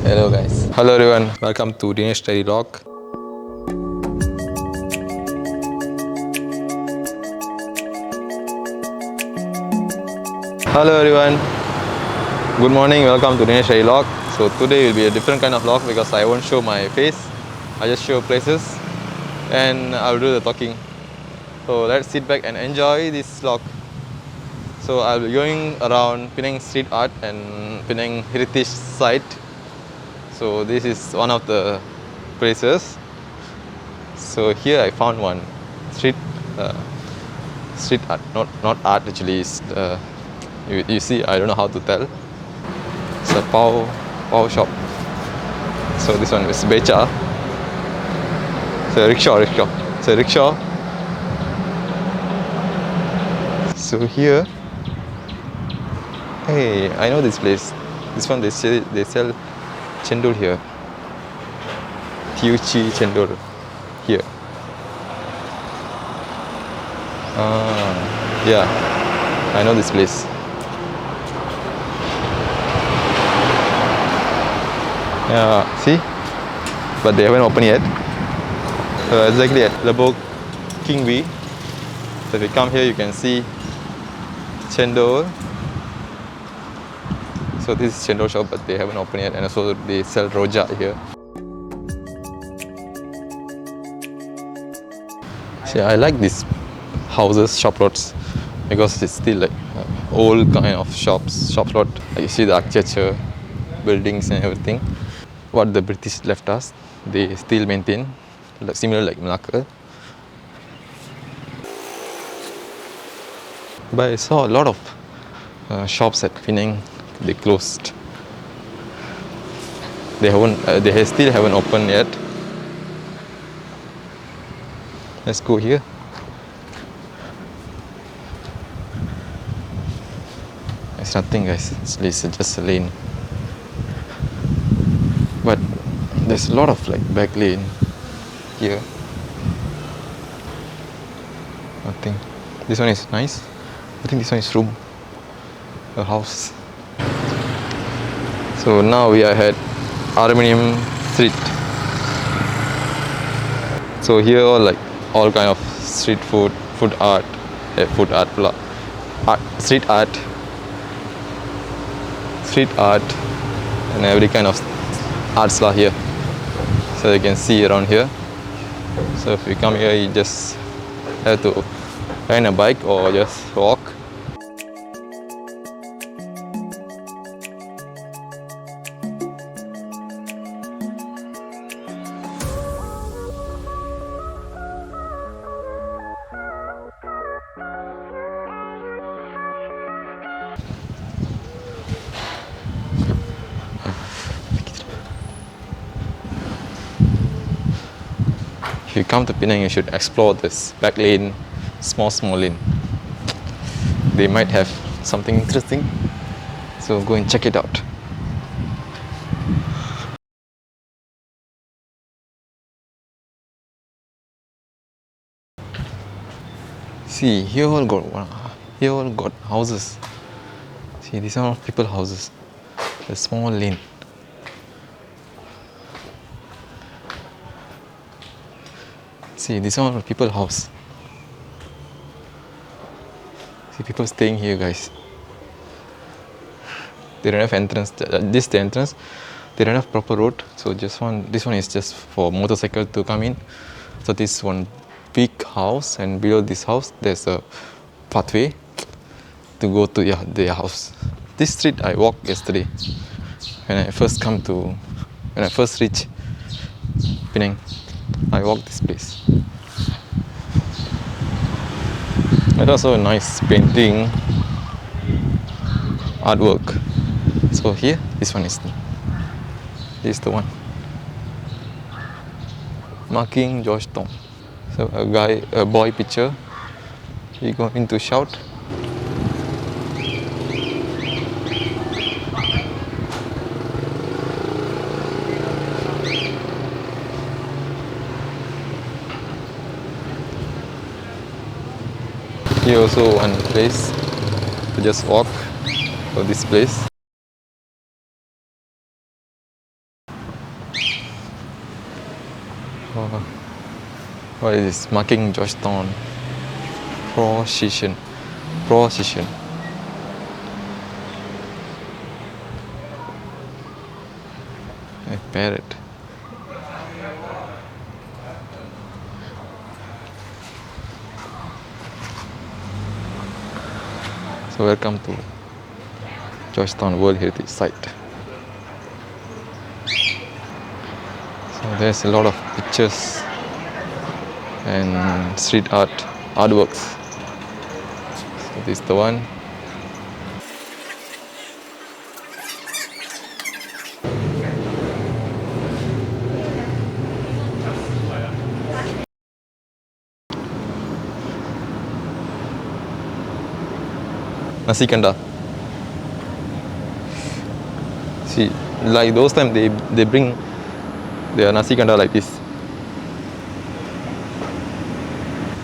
Hello guys. Hello everyone. Welcome to Denesh Daily Vlog. Hello everyone. Good morning. Welcome to Denesh Daily Vlog. So today will be a different kind of vlog because I won't show my face. I just show places and I'll do the talking. So let's sit back and enjoy this vlog. So I'll be going around Penang street art and Penang heritage site. So this is one of the places. So here I found one street street art, not art actually. It's you see, I don't know how to tell. It's a pow shop. So this one is becha. It's a rickshaw. It's a rickshaw. So here, hey, I know this place. This one they sell chendol here. J2E chendol here. Yeah, I know this place. Yeah, see? But they haven't opened yet. Exactly at Lebok King V. So if you come here, you can see chendol. So this is chendol shop, but they haven't opened yet, and also they sell rojak here. See, I like these houses, shop lots, because it's still like old kind of shop lot. Like you see the architecture, buildings and everything. What the British left us, they still maintain, like similar like Malacca. But I saw a lot of shops at Penang. They closed. They still haven't opened yet. Let's go here. It's nothing, guys. It's just a lane. But there's a lot of like back lane here. Nothing. This one is nice. I think this one is room, a house. So now we are at Aluminium Street. So here all kind of street food, street art, and every kind of arts lah here. So you can see around here. So if you come here, you just have to rent a bike or just walk. If you come to Penang, you should explore this back lane, small lane. They might have something interesting, so go and check it out. See, here all got houses. See, these are all people houses. A small lane. See, this one people house. See, people staying here, guys. They don't have entrance. This is the entrance. They don't have proper road. So this one is just for motorcycle to come in. So this one big house, and below this house there's a pathway to go to their house. This street I walked yesterday when I first reached Penang. I walked this place. It's also a nice painting, artwork. So here, this is the one. Marking Georgetown. So a boy picture. He going to shout. Here also one place to just walk for this place. Oh, what is this? Marking Georgetown. Procession. Procession. A parrot. So welcome to Georgetown World Heritage Site. So there's a lot of pictures and street art, artworks. So this is the one. Nasi kanda. See, like those times they bring their nasi kanda like this.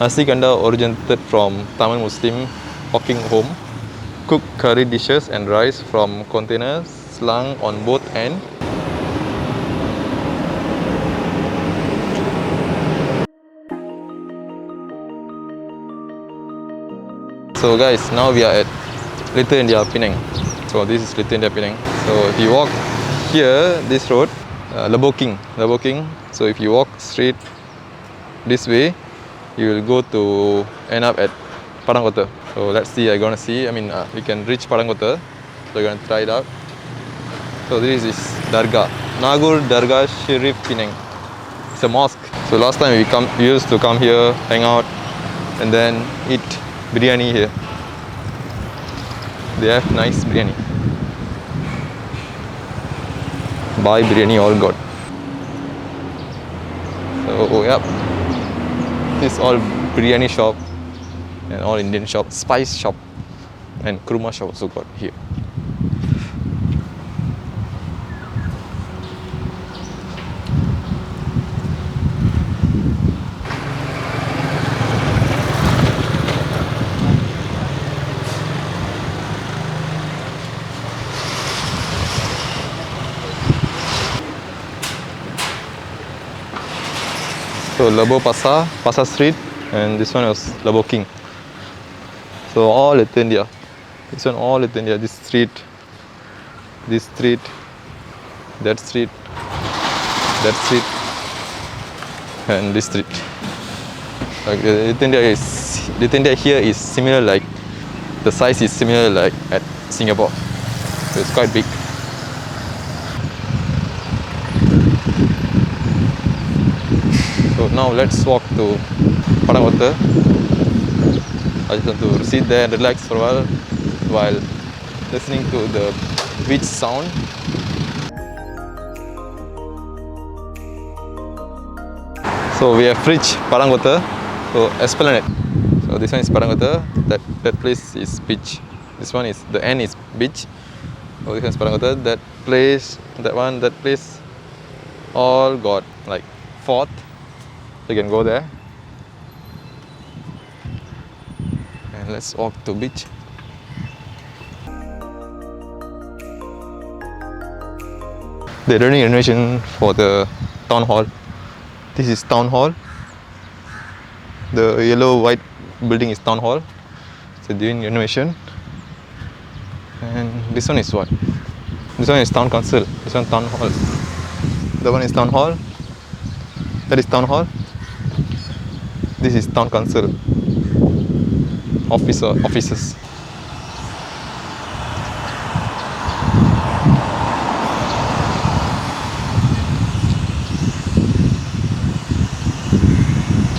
Nasi kanda originated from Tamil Muslim hawking home, cook curry dishes and rice from containers slung on both ends. So guys, now we are at Little India Penang. So this is Little India Penang. So if you walk here, this road, Leboking. So if you walk straight this way, you will go to end up at Padang Kota. So let's see, we can reach Padang Kota. So we're gonna try it out. So this is Dargah, Nagur Dargah Sharif Penang. It's a mosque. So last time we used to come here, hang out, and then eat biryani here. They have nice biryani. Buy biryani all got. So yep, this is all biryani shop and all Indian shop, spice shop and kurma shop also got here. So Lebo Pasar Street, and this one was Lebo King. So all Little India. This one all Little India. This street, that street, and this street. Like Little India here is similar, like the size is similar like at Singapore. So it's quite big. So now let's walk to Padang Kota. I just want to sit there and relax for a while listening to the beach sound. So we have reached Padang Kota. So Esplanade. So this one is Padang Kota. That place is beach. This one is the end is beach. So this one is Padang Kota. That place, that place, all got like fort. You can go there. And let's walk to beach. They're doing renovation for the town hall. This is town hall. The yellow white building is town hall. So doing renovation. And this one is what? This one is town council. This one town hall. The one is town hall. That is town hall. This is town council offices.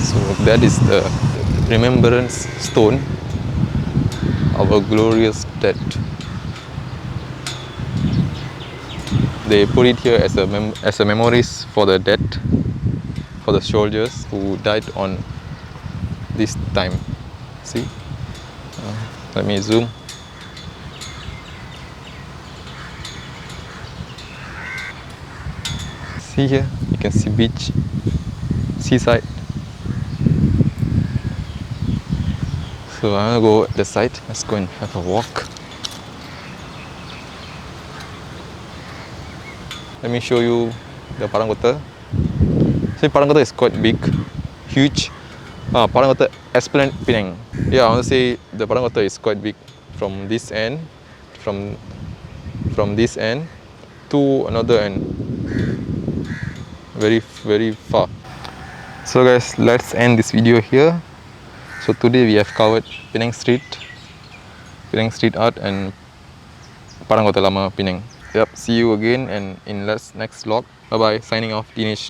So that is the remembrance stone of a glorious dead. They put it here as a memories for the dead, for the soldiers who died on this time. See, let me zoom. See here, you can see beach, seaside. So I'm gonna go at the side. Let's go and have a walk. Let me show you the Padang Kota. This Actually, Padang Kota is quite big, huge. Padang Kota Esplanade Penang. Yeah, I want to say the Padang Kota is quite big from this end, from this end to another end. Very far. So guys, let's end this video here. So today we have covered Penang Street Art and Padang Kota Lama Penang. Yep, see you again and in next vlog. Bye bye. Signing off, Denesh.